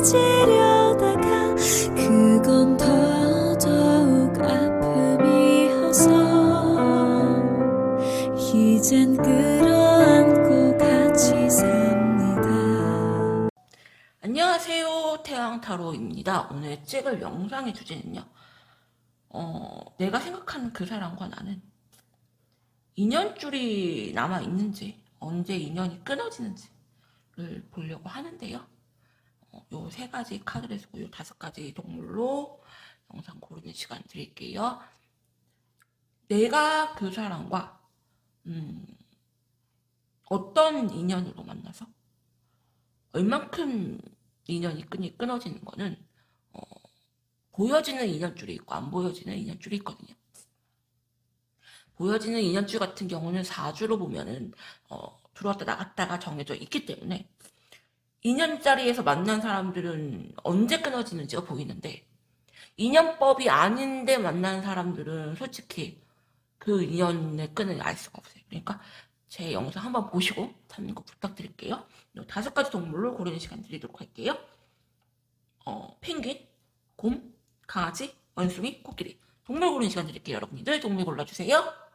잊으려다가 그건 더더욱 아픔이어서 이젠 끌어안고 같이 삽니다. 안녕하세요, 태양타로입니다. 오늘 찍을 영상의 주제는요, 내가 생각하는 그 사람과 나는 인연줄이 남아있는지, 언제 인연이 끊어지는지를 보려고 하는데요. 요 세 가지 카드를 쓰고 요 다섯 가지 동물로 영상 고르는 시간 드릴게요. 내가 그 사람과 어떤 인연으로 만나서 얼만큼 인연이 끊어지는 거는 보여지는 인연줄이 있고 안 보여지는 인연줄이 있거든요. 보여지는 인연줄 같은 경우는 4주로 보면은 들어왔다 나갔다가 정해져 있기 때문에 인연자리에서 만난 사람들은 언제 끊어지는지가 보이는데, 인연법이 아닌데 만난 사람들은 솔직히 그 인연의 끈을 알 수가 없어요. 그러니까 제 영상 한번 보시고 참고 부탁드릴게요. 다섯 가지 동물로 고르는 시간 드리도록 할게요. 펭귄, 곰, 강아지, 원숭이, 코끼리. 동물 고르는 시간 드릴게요. 여러분들 동물 골라주세요.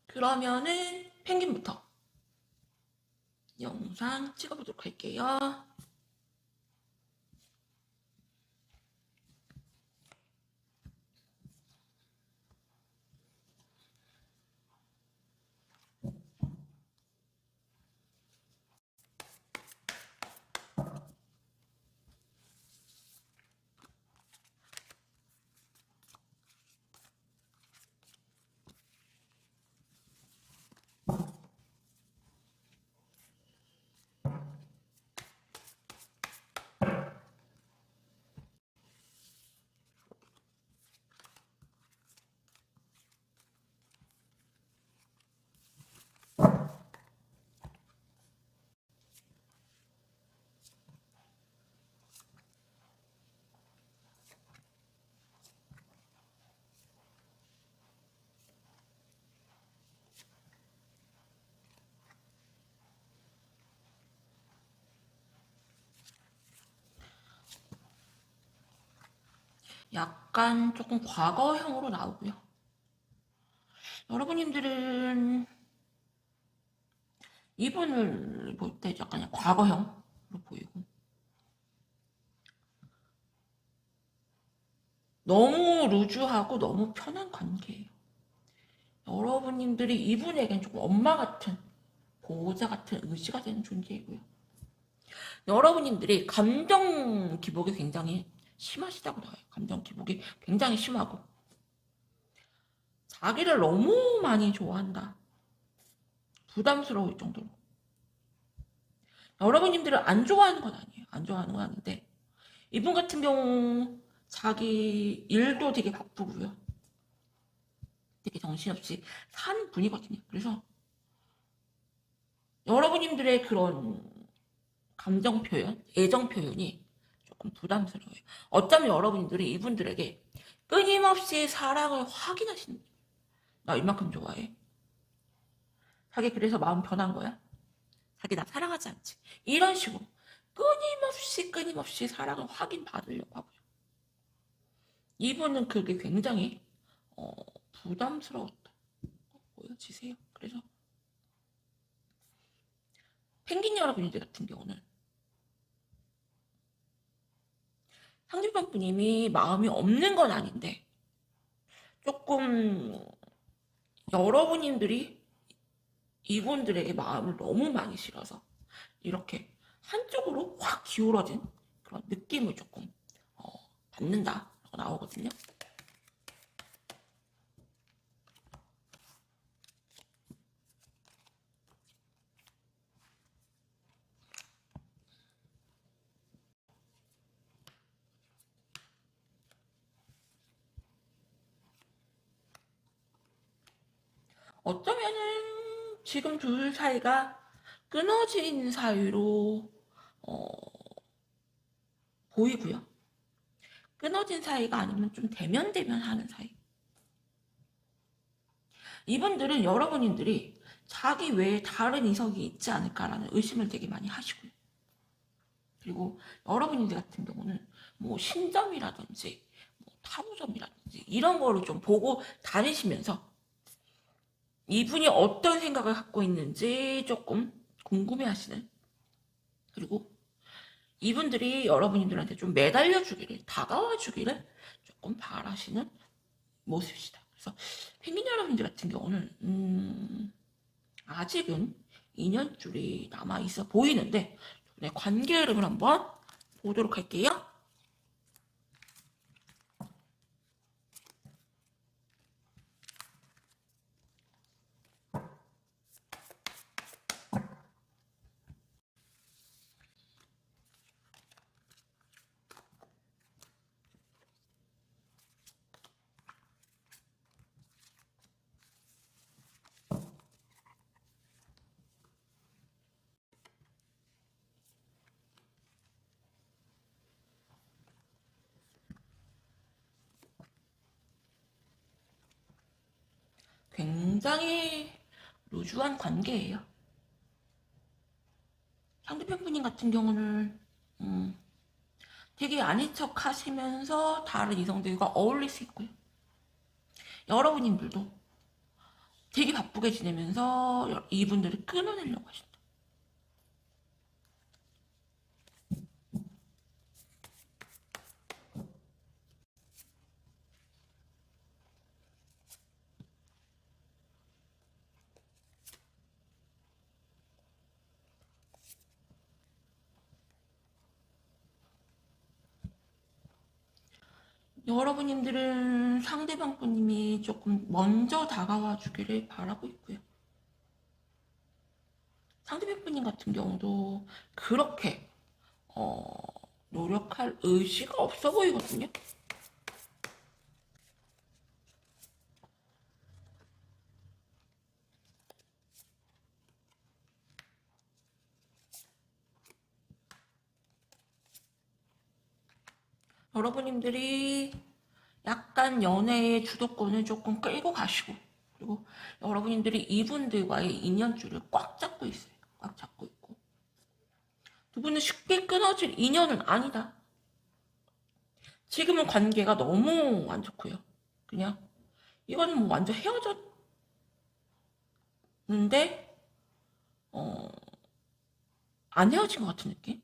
그러면은 펭귄부터 영상 찍어보도록 할게요. 약간 조금 과거형으로 나오고요. 여러분님들은 이분을 볼 때 약간 과거형으로 보이고, 너무 루즈하고 너무 편한 관계예요. 여러분님들이 이분에겐 조금 엄마 같은, 보호자 같은 의지가 되는 존재이고요. 여러분님들이 감정 기복이 굉장히 심하시다고 나와요. 감정 기복이 굉장히 심하고 자기를 너무 많이 좋아한다. 부담스러울 정도로. 여러분님들을 안 좋아하는 건 아니에요. 안 좋아하는 건 아닌데, 이분 같은 경우 자기 일도 되게 바쁘고요. 되게 정신없이 산 분이거든요. 그래서 여러분님들의 그런 감정 표현, 애정 표현이 조금 부담스러워요. 어쩌면 여러분들이 이분들에게 끊임없이 사랑을 확인하시는 거예요. 나 이만큼 좋아해. 자기 그래서 마음 변한 거야? 자기 나 사랑하지 않지? 이런 식으로 끊임없이 사랑을 확인받으려고 하고요. 이분은 그게 굉장히 부담스러웠다 보여지세요. 그래서 펭귄 여러분들 같은 경우는 상대방 분님이 마음이 없는 건 아닌데, 조금 여러분님들이 이분들에게 마음을 너무 많이 실어서 이렇게 한쪽으로 확 기울어진 그런 느낌을 조금 받는다라고 나오거든요. 어쩌면은 지금 둘 사이가 끊어진 사이로 어, 보이고요. 끊어진 사이가 아니면 좀 대면대면 하는 사이. 이분들은 여러분들이 자기 외에 다른 이성이 있지 않을까라는 의심을 되게 많이 하시고요. 그리고 여러분들 같은 경우는 뭐 신점이라든지 뭐 타로점이라든지 이런 거를 좀 보고 다니시면서 이분이 어떤 생각을 갖고 있는지 조금 궁금해 하시는, 그리고 이분들이 여러분들한테 좀 매달려 주기를, 다가와 주기를 조금 바라시는 모습이시다. 그래서 펭귄 여러분들 같은 경우는 아직은 인연줄이 남아 있어 보이는데, 네, 관계 흐름을 한번 보도록 할게요. 굉장히 루즈한 관계예요. 상대편 분님 같은 경우는 되게 아닌 척 하시면서 다른 이성들과 어울릴 수 있고요. 여러분들도 되게 바쁘게 지내면서 이분들을 끊어내려고 하신다. 여러분들은 상대방 분님이 조금 먼저 다가와 주기를 바라고 있고요. 상대방 분님 같은 경우도 그렇게 노력할 의지가 없어 보이거든요. 여러분들이 약간 연애의 주도권을 조금 끌고 가시고, 그리고 여러분들이 이분들과의 인연줄을 꽉 잡고 있어요. 꽉 잡고 있고, 두 분은 쉽게 끊어질 인연은 아니다. 지금은 관계가 너무 안 좋고요. 그냥 이거는 뭐 완전 헤어졌는데 안 헤어진 것 같은 느낌?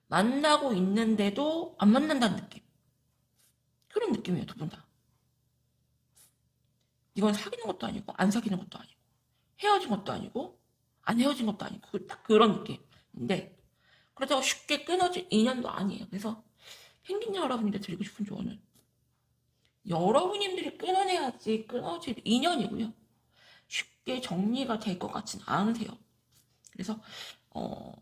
만나고 있는데도 안 만난다는 느낌. 그런 느낌이에요, 두 분 다. 이건 사귀는 것도 아니고 안 사귀는 것도 아니고 헤어진 것도 아니고 안 헤어진 것도 아니고 딱 그런 느낌인데, 그렇다고 쉽게 끊어질 인연도 아니에요. 그래서 펭귄 여러분들 드리고 싶은 조언은, 여러분들이 끊어내야지 끊어질 인연이고요. 쉽게 정리가 될 것 같진 않으세요. 그래서 어,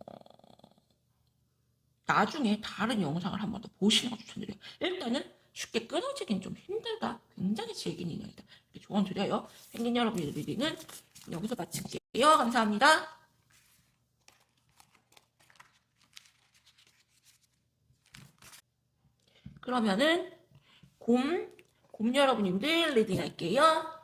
나중에 다른 영상을 한번 더 보시는 거 추천드려요. 일단은 쉽게 끊어지긴 좀 힘들다. 굉장히 질긴 인연이다. 이렇게 조언 드려요. 펭귄 여러분의 리딩은 여기서 마칠게요. 감사합니다. 그러면은 곰 여러분들 리딩 할게요.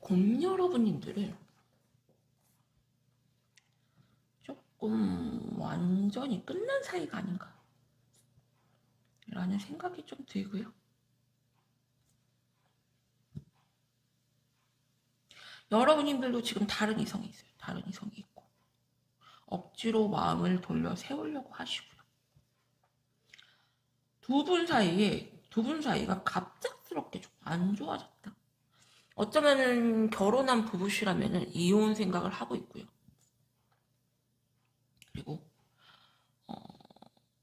곰 여러분들은 조금 완전히 끝난 사이가 아닌가 라는 생각이 좀 들고요. 여러분님들도 지금 다른 이성이 있어요. 다른 이성이 있고 억지로 마음을 돌려 세우려고 하시고요. 두 분 사이가 갑작스럽게 좀 안 좋아졌다. 어쩌면은 결혼한 부부시라면은 이혼 생각을 하고 있고요. 그리고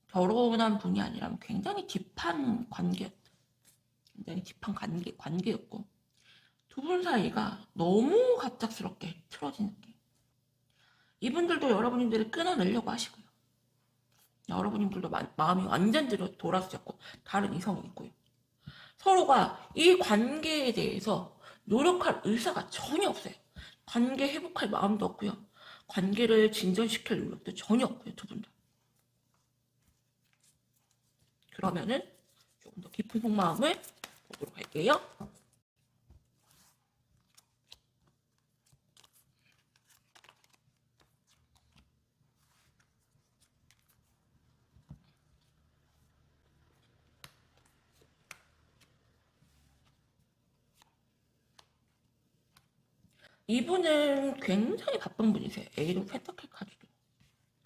결혼한 분이 아니라면 굉장히 딥한 관계였다. 굉장히 딥한 관계였고 두 분 사이가 너무 갑작스럽게 틀어진 느낌. 이분들도 여러분들을 끊어내려고 하시고요. 여러분들도 마음이 완전 돌아서셨고 다른 이성이 있고요. 서로가 이 관계에 대해서 노력할 의사가 전혀 없어요. 관계 회복할 마음도 없고요. 관계를 진전시킬 노력도 전혀 없고요. 두 분 다. 그러면은 조금 더 깊은 속마음을 보도록 할게요. 이분은 굉장히 바쁜 분이세요. A로 펜타클 카드도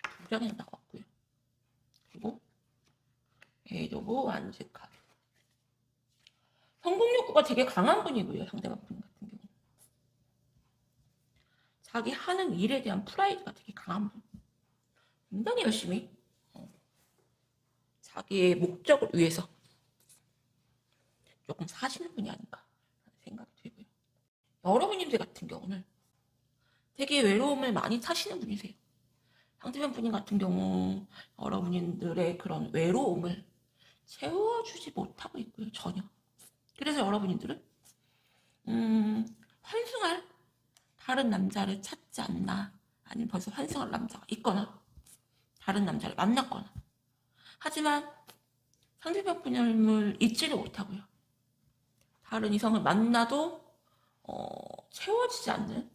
두 장이 나왔고요. 그리고 A로 완즈 카드. 성공 욕구가 되게 강한 분이고요. 상대방 분 같은 경우는. 자기 하는 일에 대한 프라이드가 되게 강한 분. 굉장히 열심히 자기의 목적을 위해서 조금 사시는 분이 아닌가 생각이 들고요. 여러분들 같은 경우는 되게 외로움을 많이 타시는 분이세요. 상대방 분인 같은 경우 여러분들의 그런 외로움을 채워주지 못하고 있고요. 전혀. 그래서 여러분들은 환승할 다른 남자를 찾지 않나, 아니면 벌써 환승할 남자가 있거나 다른 남자를 만났거나, 하지만 상대방 분을 잊지를 못하고요. 다른 이성을 만나도 채워지지 않는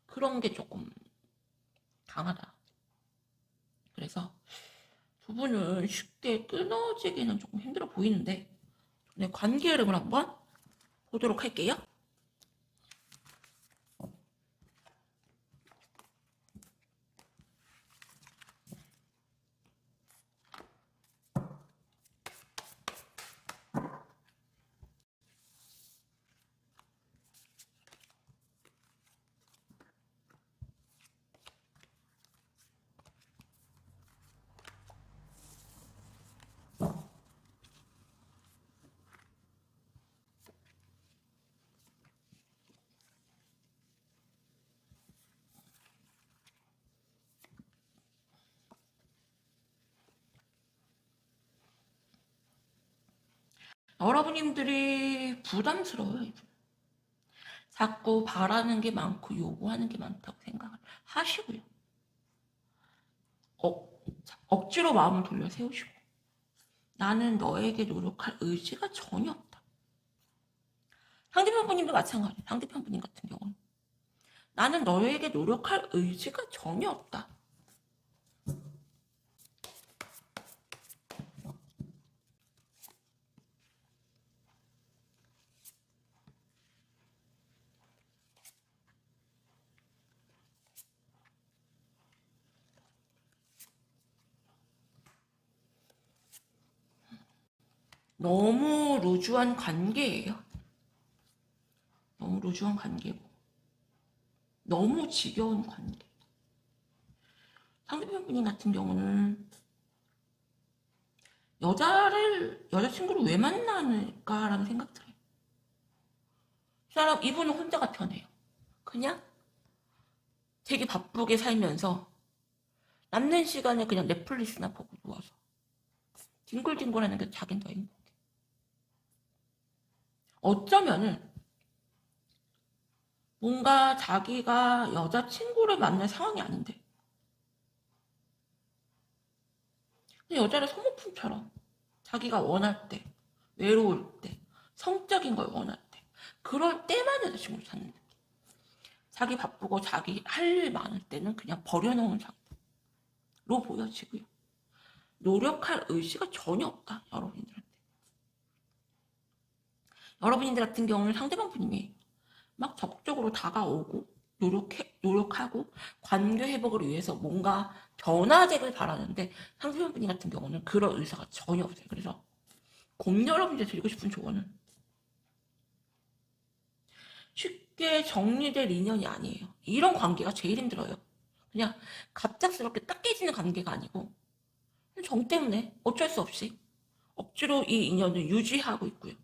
그런 게 조금 강하다. 그래서 두 분은 쉽게 끊어지기는 조금 힘들어 보이는데, 네, 관계 흐름을 한번 보도록 할게요. 여러분들이 부담스러워요. 이분. 자꾸 바라는 게 많고 요구하는 게 많다고 생각을 하시고요. 억지로 마음을 돌려 세우시고, 나는 너에게 노력할 의지가 전혀 없다. 상대편 분님도 마찬가지예요. 상대편 분님 같은 경우는 나는 너에게 노력할 의지가 전혀 없다. 너무 루즈한 관계예요. 너무 루즈한 관계고 너무 지겨운 관계. 상대편 분님 같은 경우는 여자친구를 왜 만나는가라는 생각 들어요. 이분은 혼자가 편해요. 그냥 되게 바쁘게 살면서 남는 시간에 그냥 넷플릭스나 보고 누워서 뒹굴뒹굴하는 게 자긴 더 행복해. 어쩌면은 뭔가 자기가 여자친구를 만날 상황이 아닌데 여자를 소모품처럼 자기가 원할 때, 외로울 때, 성적인 걸 원할 때, 그럴 때만 여자친구를 찾는 느낌. 자기 바쁘고 자기 할 일 많을 때는 그냥 버려놓은 상태. 보여지고요. 노력할 의지가 전혀 없다, 여러분들한테. 여러분들 같은 경우는 상대방 분이 막 적극적으로 다가오고 노력하고 관계 회복을 위해서 뭔가 변화되길 바라는데 상대방 분 같은 경우는 그런 의사가 전혀 없어요. 그래서 여러분들 드리고 싶은 조언은 쉽게 정리될 인연이 아니에요. 이런 관계가 제일 힘들어요. 그냥 갑작스럽게 딱 깨지는 관계가 아니고 정 때문에 어쩔 수 없이 억지로 이 인연을 유지하고 있고요.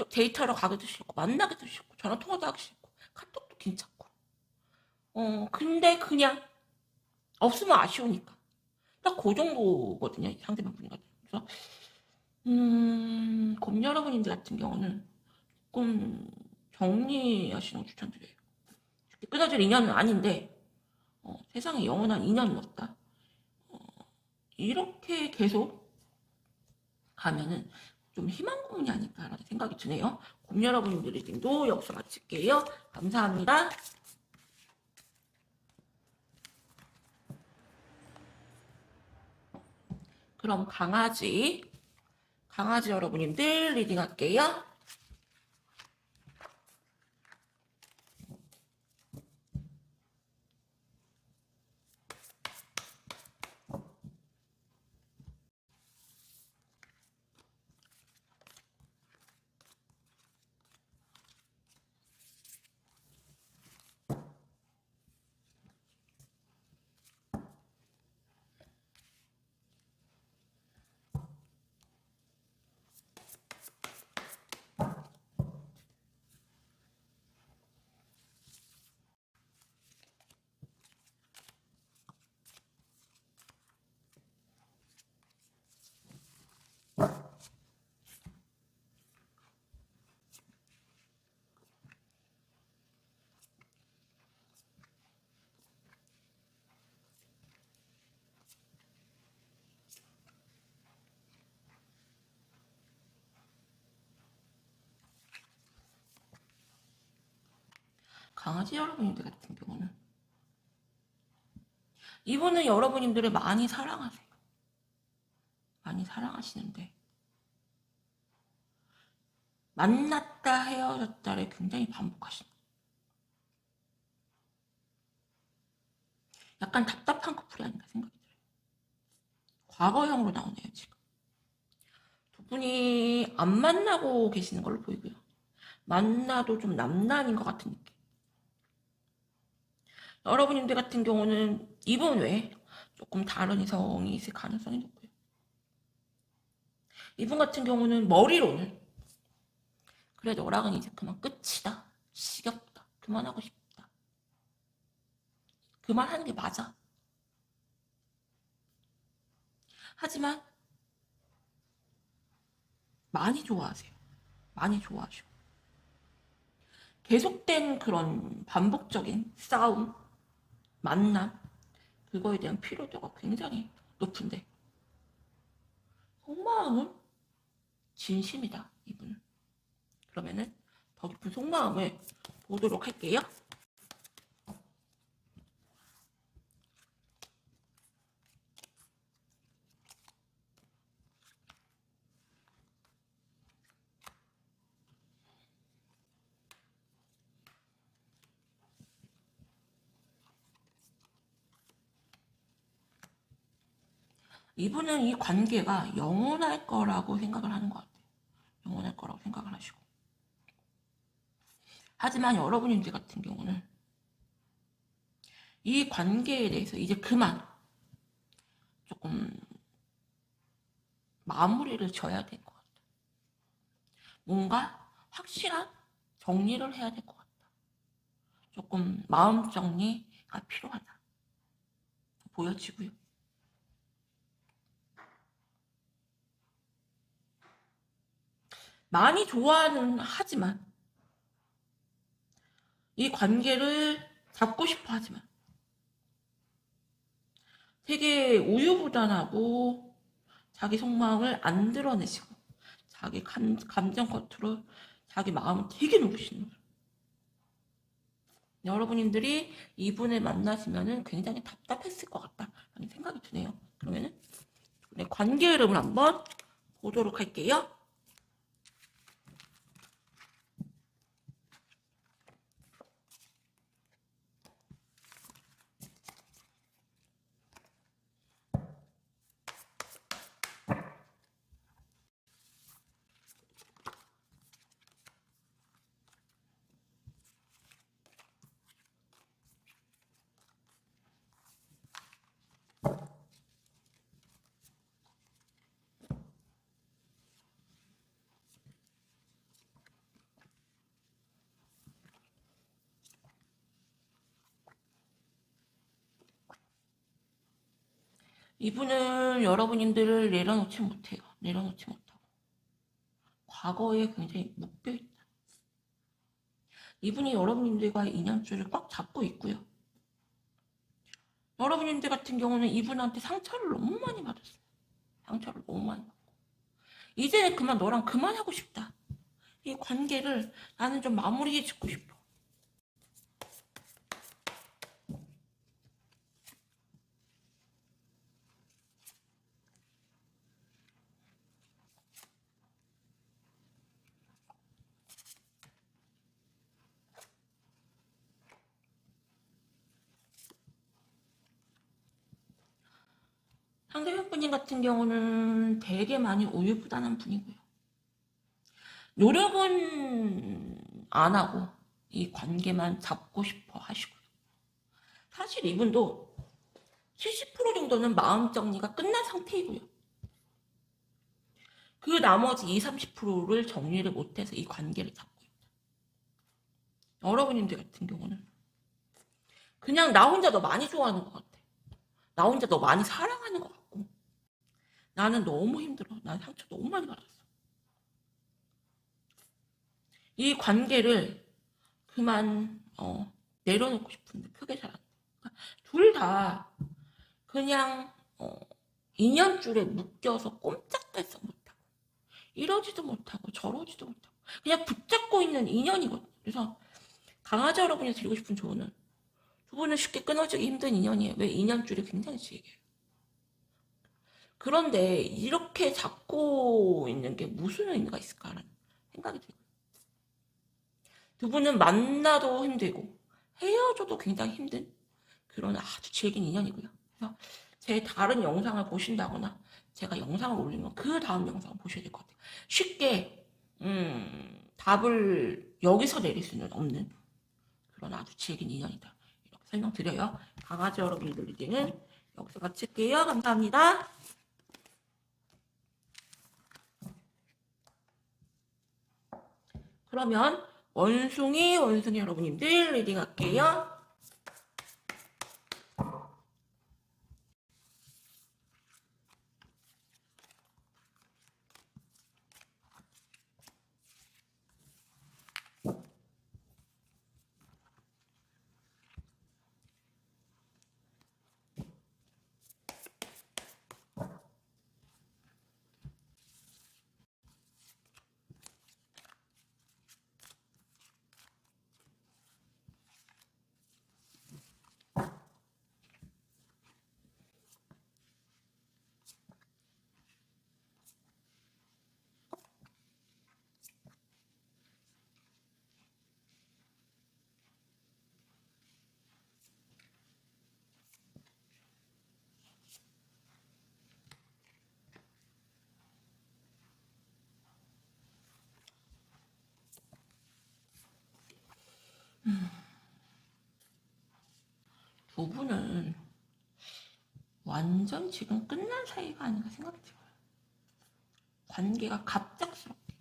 데이트하러 가기도 싫고 만나기도 싫고 전화통화도 하기 싫고 카톡도 괜찮고 근데 그냥 없으면 아쉬우니까 딱 그 정도거든요. 상대방 분이 같은. 그래서 곰 여러분들 같은 경우는 조금 정리하시는 거 추천드려요. 끊어질 인연은 아닌데 세상에 영원한 인연은 없다. 이렇게 계속 가면은 좀 희망 고문이 아닐까라는 생각이 드네요. 곰 여러분들 리딩도 여기서 마칠게요. 감사합니다. 그럼 강아지 여러분들 리딩 할게요. 강아지 여러분들 같은 경우는 이분은 여러분들을 많이 사랑하세요. 많이 사랑하시는데 만났다 헤어졌다를 굉장히 반복하시는 약간 답답한 커플이 아닌가 생각이 들어요. 과거형으로 나오네요. 지금 두 분이 안 만나고 계시는 걸로 보이고요. 만나도 좀 남남인 것 같은 느낌. 여러분들 같은 경우는 이분 외에 조금 다른 이성이 있을 가능성이 높고요. 이분 같은 경우는 머리로는 그래 너랑은 이제 그만 끝이다. 지겹다. 그만하고 싶다. 그만하는 게 맞아. 하지만 많이 좋아하세요. 많이 좋아하시고 계속된 그런 반복적인 싸움, 만남 그거에 대한 필요도가 굉장히 높은데 속마음은 진심이다 이분은. 그러면은 더 깊은 속마음을 보도록 할게요. 이분은 이 관계가 영원할 거라고 생각을 하는 것 같아요. 영원할 거라고 생각을 하시고. 하지만 여러분들 같은 경우는 이 관계에 대해서 이제 그만 조금 마무리를 져야 될 것 같아요. 뭔가 확실한 정리를 해야 될 것 같다. 조금 마음 정리가 필요하다. 보여지고요. 많이 좋아는 하지만 이 관계를 잡고 싶어 하지만 되게 우유부단하고 자기 속마음을 안 드러내시고 자기 감정 컨트롤 자기 마음을 되게 놓으시는 거예요. 여러분들이 이분을 만나시면은 굉장히 답답했을 것 같다라는 생각이 드네요. 그러면은 네, 관계 흐름을 한번 보도록 할게요. 이분은 여러분들을 내려놓지 못해요. 내려놓지 못하고 과거에 굉장히 묶여있다. 이분이 여러분들과의 인연줄을 꽉 잡고 있고요. 여러분들 같은 경우는 이분한테 상처를 너무 많이 받았어요. 상처를 너무 많이 받고 이제 그만 너랑 그만하고 싶다. 이 관계를 나는 좀 마무리해 짓고 싶어. 상대편 분님 같은 경우는 되게 많이 우유부단한 분이고요. 노력은 안 하고 이 관계만 잡고 싶어 하시고요. 사실 이분도 70% 정도는 마음 정리가 끝난 상태이고요. 그 나머지 20, 30%를 정리를 못해서 이 관계를 잡고 있다. 여러분들 같은 경우는 그냥 나 혼자 너 많이 좋아하는 것 같아. 나 혼자 너 많이 사랑하는 것 같고 나는 너무 힘들어. 난 상처 너무 많이 받았어. 이 관계를 그만 내려놓고 싶은데 그게 잘 안 돼. 둘 다 그냥 인연줄에 묶여서 꼼짝달싹 못하고 이러지도 못하고 저러지도 못하고 그냥 붙잡고 있는 인연이거든요. 그래서 강아지 여러분이 드리고 싶은 조언은 두 분은 쉽게 끊어지기 힘든 인연이에요. 왜? 인연줄이 굉장히 길게요. 그런데 이렇게 잡고 있는 게 무슨 의미가 있을까라는 생각이 들어요. 두 분은 만나도 힘들고 헤어져도 굉장히 힘든 그런 아주 질긴 인연이고요. 그래서 제 다른 영상을 보신다거나 제가 영상을 올리면 그 다음 영상을 보셔야 될 것 같아요. 쉽게 답을 여기서 내릴 수는 없는 그런 아주 질긴 인연이다. 이렇게 설명드려요. 강아지 여러분들 리딩은 여기서 마칠게요. 감사합니다. 그러면 원숭이 여러분님들 리딩 할게요. 두 분은 완전 지금 끝난 사이가 아닌가 생각이 들어요. 관계가 갑작스럽게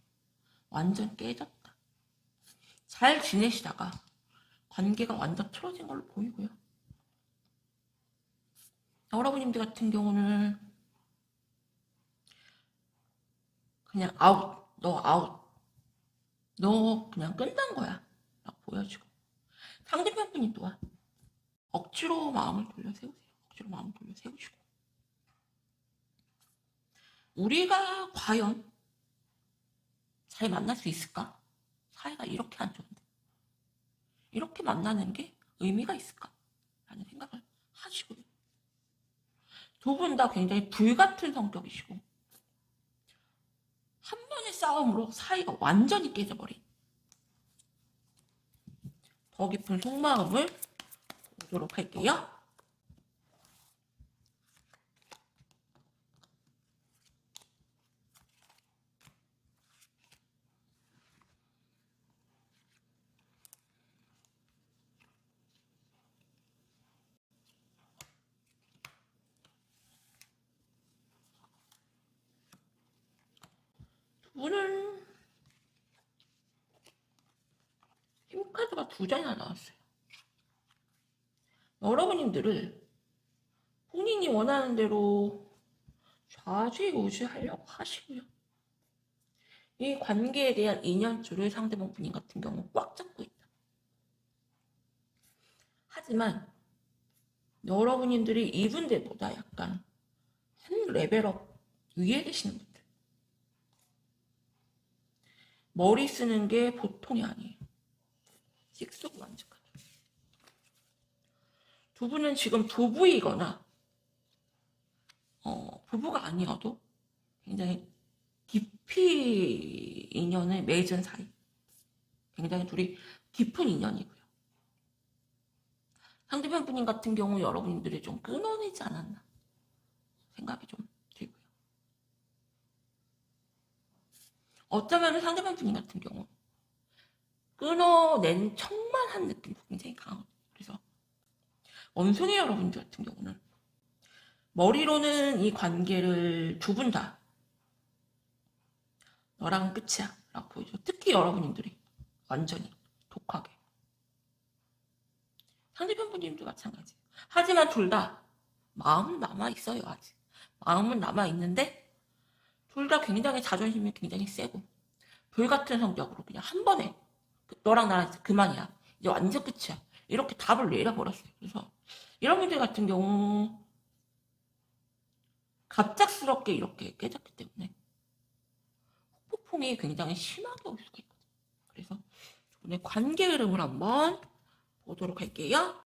완전 깨졌다. 잘 지내시다가 관계가 완전 틀어진 걸로 보이고요. 여러분님들 같은 경우는 그냥 아웃, 너 아웃, 너 그냥 끝난 거야 라고 보여지고 상대편 분이 또한 억지로 마음을 돌려 세우세요. 억지로 마음을 돌려 세우시고 우리가 과연 잘 만날 수 있을까? 사이가 이렇게 안 좋은데 이렇게 만나는 게 의미가 있을까? 라는 생각을 하시고요. 두 분 다 굉장히 불같은 성격이시고 한 번의 싸움으로 사이가 완전히 깨져버린 더 깊은 속마음을 보도록 할게요. 두 분은 힘카드가 두 장이나 나왔어요. 여러분님들을 본인이 원하는 대로 좌지우지하려고 하시고요. 이 관계에 대한 인연줄을 상대방 분인 같은 경우 꽉 잡고 있다. 하지만 여러분님들이 이분들보다 약간 한 레벨업 위에 계시는 분들. 머리 쓰는 게 보통이 아니에요. 식수구만직하죠. 두 분은 지금 부부이거나 부부가 아니어도 굉장히 깊이 인연을 맺은 사이. 굉장히 둘이 깊은 인연이고요. 상대편 분인 같은 경우 여러분들이 좀 끊어내지 않았나 생각이 좀 들고요. 어쩌면 상대편 분인 같은 경우 끊어낸 척만 한 느낌도 굉장히 강하거든요. 그래서 원숭이 여러분들 같은 경우는 머리로는 이 관계를 두 분 다 너랑은 끝이야 라고 보이죠. 특히 여러분들이 완전히 독하게. 상대편 분님도 마찬가지. 하지만 둘 다 마음은 남아있어요. 아직 마음은 남아있는데 둘 다 굉장히 자존심이 굉장히 세고 불같은 성격으로 그냥 한 번에 너랑 나랑 그만이야. 이제 완전 끝이야. 이렇게 답을 내려버렸어요. 그래서 이런 분들 같은 경우 갑작스럽게 이렇게 깨졌기 때문에 폭풍이 굉장히 심하게 올 수가 있거든요. 그래서 오늘 관계 흐름을 한번 보도록 할게요.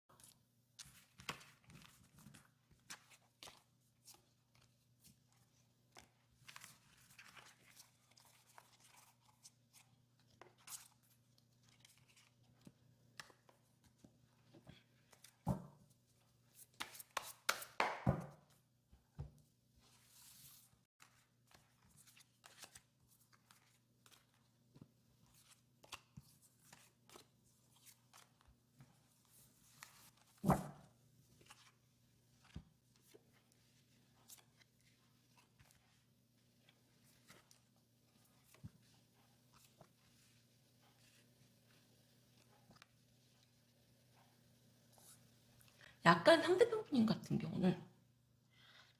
약간 상대편 분인 같은 경우는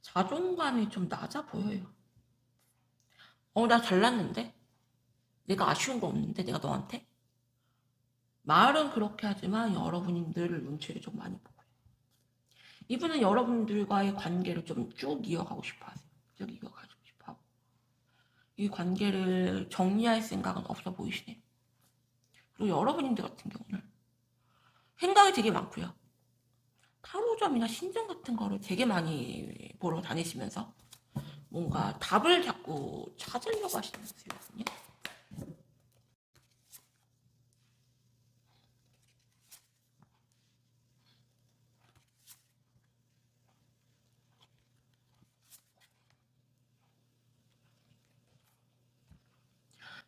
자존감이 좀 낮아 보여요. 나 잘났는데? 내가 아쉬운 거 없는데? 내가 너한테? 말은 그렇게 하지만 여러분들 눈치를 좀 많이 보고요. 이분은 여러분들과의 관계를 좀 쭉 이어가고 싶어 하세요. 쭉 이어가고 싶어 하고. 이 관계를 정리할 생각은 없어 보이시네요. 그리고 여러분들 같은 경우는 생각이 되게 많고요. 타로점이나 신점 같은 거를 되게 많이 보러 다니시면서 뭔가 답을 자꾸 찾으려고 하시는 모습이거든요.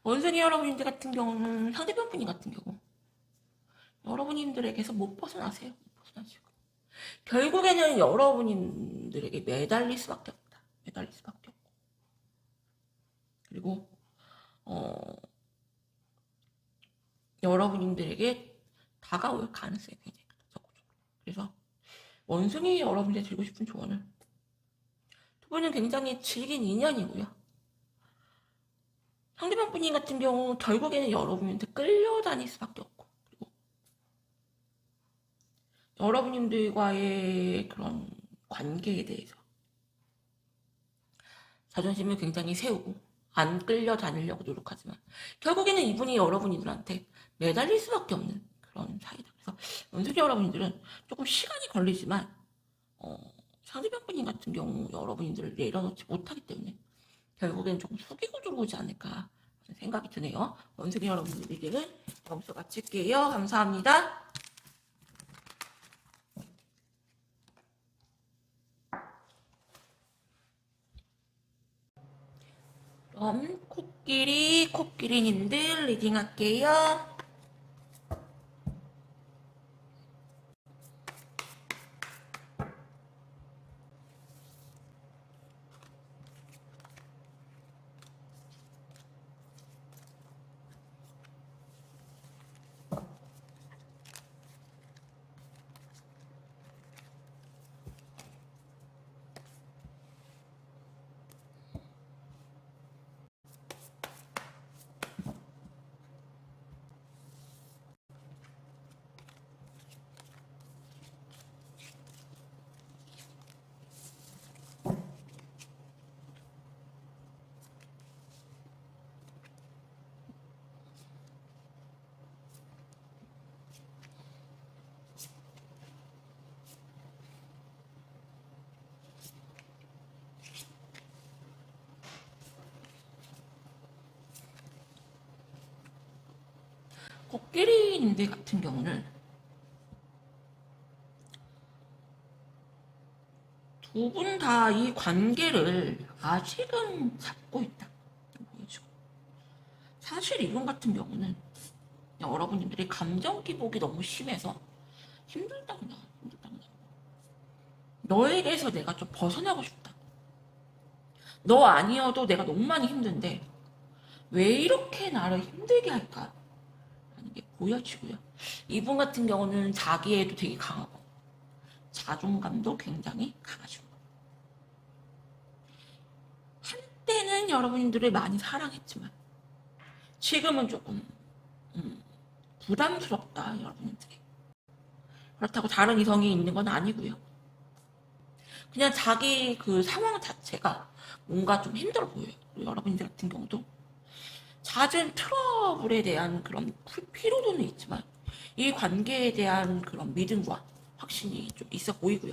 원숭이 여러분들 같은 경우는 상대편 분이 같은 경우 여러분들에게서 못 벗어나세요. 못 벗어나시고 결국에는 여러분들에게 매달릴 수밖에 없다. 매달릴 수밖에 없고 그리고 여러분들에게 다가올 가능성이 굉장히 적거든요. 그래서 원숭이 여러분들이 드리고 싶은 조언은 두 분은 굉장히 질긴 인연이고요. 상대방 분인 같은 경우 결국에는 여러분한테 끌려다닐 수밖에 없고 그리고 여러분들과의 그런 관계에 대해서 자존심을 굉장히 세우고 안 끌려다니려고 노력하지만 결국에는 이분이 여러분들한테 매달릴 수밖에 없는 그런 사이다. 그래서 은숙이 여러분들은 조금 시간이 걸리지만 상대방 분님 같은 경우 여러분들을 내려놓지 못하기 때문에 결국엔 조금 숙이고 들어오지 않을까 생각이 드네요. 원숭이 여러분들에게는 점수 마칠게요. 감사합니다. 그럼 코끼리님들 리딩할게요. 코끼리님들 같은 경우는 두 분 다 이 관계를 아직은 잡고 있다. 보여주고. 사실 이분 같은 경우는 여러분들이 감정 기복이 너무 심해서 힘들다구나. 너에게서 내가 좀 벗어나고 싶다. 너 아니어도 내가 너무 많이 힘든데 왜 이렇게 나를 힘들게 할까? 라는 게 보여지고요. 이분 같은 경우는 자기애도 되게 강하고 자존감도 굉장히 강하죠. 한때는 여러분들을 많이 사랑했지만 지금은 조금 부담스럽다, 여러분들이. 그렇다고 다른 이성이 있는 건 아니고요. 그냥 자기 그 상황 자체가 뭔가 좀 힘들어 보여요. 여러분들 같은 경우도 잦은 트러블에 대한 그런 피로도는 있지만 이 관계에 대한 그런 믿음과 확신이 좀 있어 보이고요.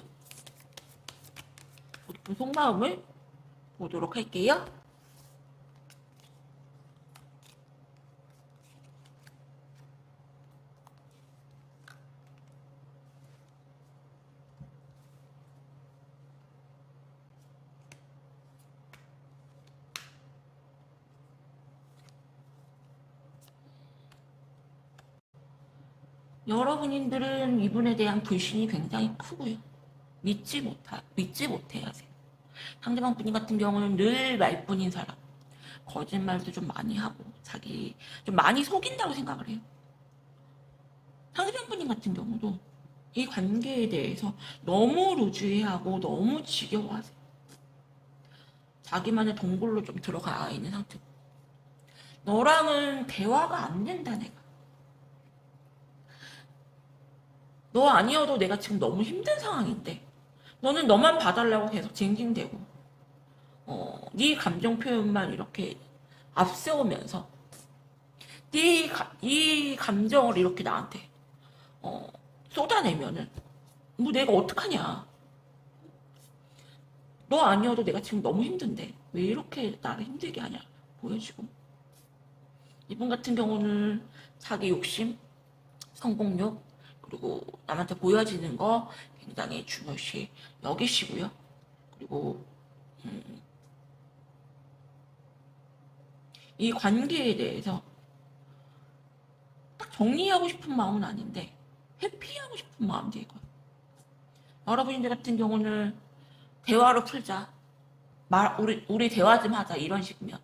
깊은 속마음을 보도록 할게요. 여러분들은 이분에 대한 불신이 굉장히 크고요. 믿지 못해야 돼요. 상대방 분님 같은 경우는 늘 말뿐인 사람. 거짓말도 좀 많이 하고, 자기 좀 많이 속인다고 생각을 해요. 상대방 분님 같은 경우도 이 관계에 대해서 너무 루즈해하고 너무 지겨워하세요. 자기만의 동굴로 좀 들어가 있는 상태고. 너랑은 대화가 안 된다, 내가. 너 아니어도 내가 지금 너무 힘든 상황인데 너는 너만 봐달라고 계속 징징대고 네 감정 표현만 이렇게 앞세우면서 이 감정을 이렇게 나한테 쏟아내면은 뭐 내가 어떡하냐. 너 아니어도 내가 지금 너무 힘든데 왜 이렇게 나를 힘들게 하냐 보여주고. 이분 같은 경우는 자기 욕심, 성공욕, 그리고 남한테 보여지는 거 굉장히 중요시 여기시고요. 그리고 이 관계에 대해서 딱 정리하고 싶은 마음은 아닌데 회피하고 싶은 마음도 있고요. 여러분들 같은 경우는 대화로 풀자. 우리 대화 좀 하자. 이런 식이면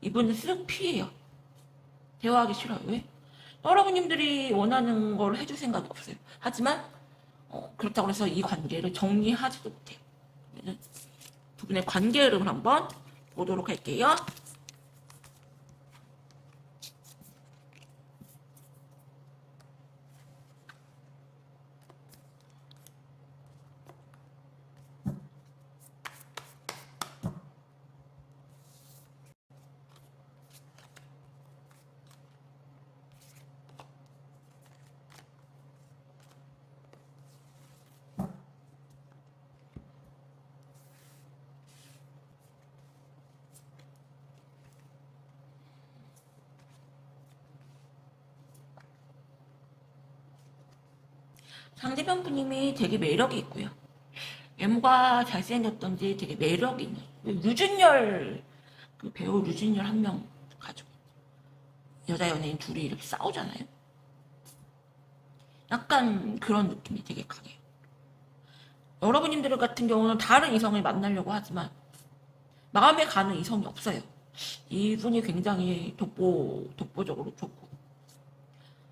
이분은 쓱 피해요. 대화하기 싫어요. 왜? 여러분님들이 원하는 걸 해줄 생각이 없어요. 하지만 그렇다고 해서 이 관계를 정리하지도 못해요. 그러면 두 분의 관계 흐름을 한번 보도록 할게요. 상대방 분님이 되게 매력이 있고요. 외모가 잘생겼던지 되게 매력이 있는 류준열 그 배우 류준열 한 명 가지고 여자 연예인 둘이 이렇게 싸우잖아요. 약간 그런 느낌이 되게 강해요. 여러분들 같은 경우는 다른 이성을 만나려고 하지만 마음에 가는 이성이 없어요. 이분이 굉장히 독보적으로 좋고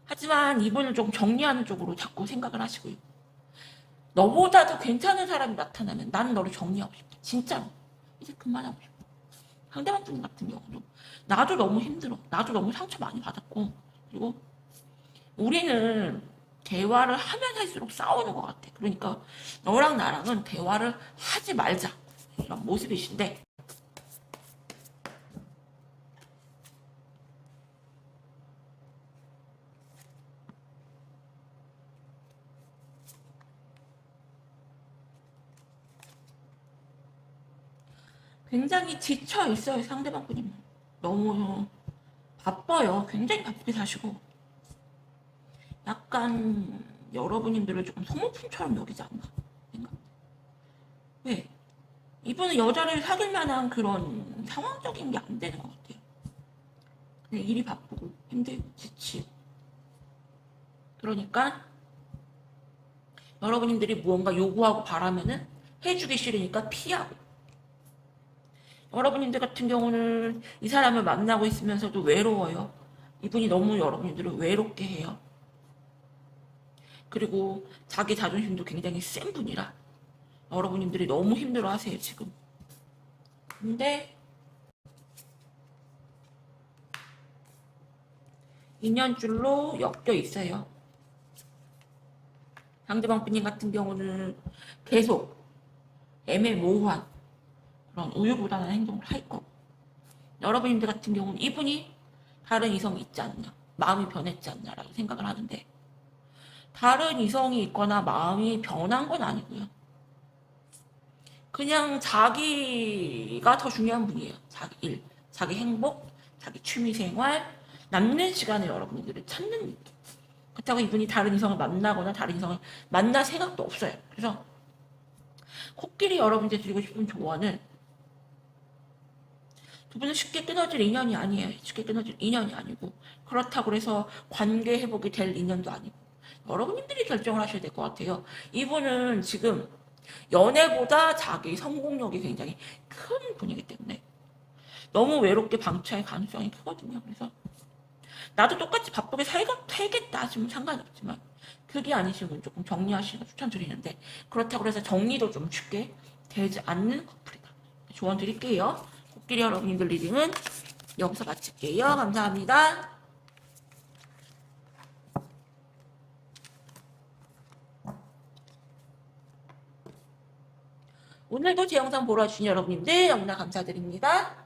하지만 이분을 좀 정리하는 쪽으로 자꾸 생각을 하시고요. 너보다 더 괜찮은 사람이 나타나면 나는 너를 정리하고 싶다. 진짜로. 이제 그만하고 싶어. 상대방 분 같은 경우도 나도 너무 힘들어. 나도 너무 상처 많이 받았고 그리고 우리는 대화를 하면 할수록 싸우는 것 같아. 그러니까 너랑 나랑은 대화를 하지 말자. 이런 모습이신데 굉장히 지쳐 있어요. 상대방 분이 너무 바빠요. 굉장히 바쁘게 사시고 약간 여러분님들을 조금 소모품처럼 여기지 않나 생각. 왜? 이분은 여자를 사귈 만한 그런 상황적인 게 안 되는 것 같아요. 그냥 일이 바쁘고 힘들고 지치고 그러니까 여러분님들이 무언가 요구하고 바라면은 해주기 싫으니까 피하고 여러분님들 같은 경우는 이 사람을 만나고 있으면서도 외로워요. 이분이 너무 여러분들을 외롭게 해요. 그리고 자기 자존심도 굉장히 센 분이라 여러분들이 너무 힘들어 하세요, 지금. 근데 인연줄로 엮여 있어요. 상대방 분님 같은 경우는 계속 애매모호한 그런 우유부단한 행동을 할 거고 여러분들 같은 경우는 이분이 다른 이성이 있지 않나 마음이 변했지 않나라고 생각을 하는데 다른 이성이 있거나 마음이 변한 건 아니고요. 그냥 자기가 더 중요한 분이에요. 자기 일, 자기 행복, 자기 취미생활, 남는 시간을 여러분들이 찾는 느낌. 그렇다고 이분이 다른 이성을 만나거나 다른 이성을 만날 생각도 없어요. 그래서 코끼리 여러분들 드리고 싶은 조언은 두 분은 쉽게 끊어질 인연이 아니에요. 쉽게 끊어질 인연이 아니고 그렇다고 해서 관계 회복이 될 인연도 아니고 여러분들이 결정을 하셔야 될 것 같아요. 이분은 지금 연애보다 자기 성공력이 굉장히 큰 분이기 때문에 너무 외롭게 방치할 가능성이 크거든요. 그래서 나도 똑같이 바쁘게 살겠다 하시면 상관없지만 그게 아니신 분 조금 정리하시는 거 추천드리는데 그렇다고 해서 정리도 좀 쉽게 되지 않는 커플이다. 조언 드릴게요. 코끼리 여러분들 리딩은 여기서 마칠게요. 감사합니다. 오늘도 제 영상 보러 와주신 여러분들 너무나 감사드립니다.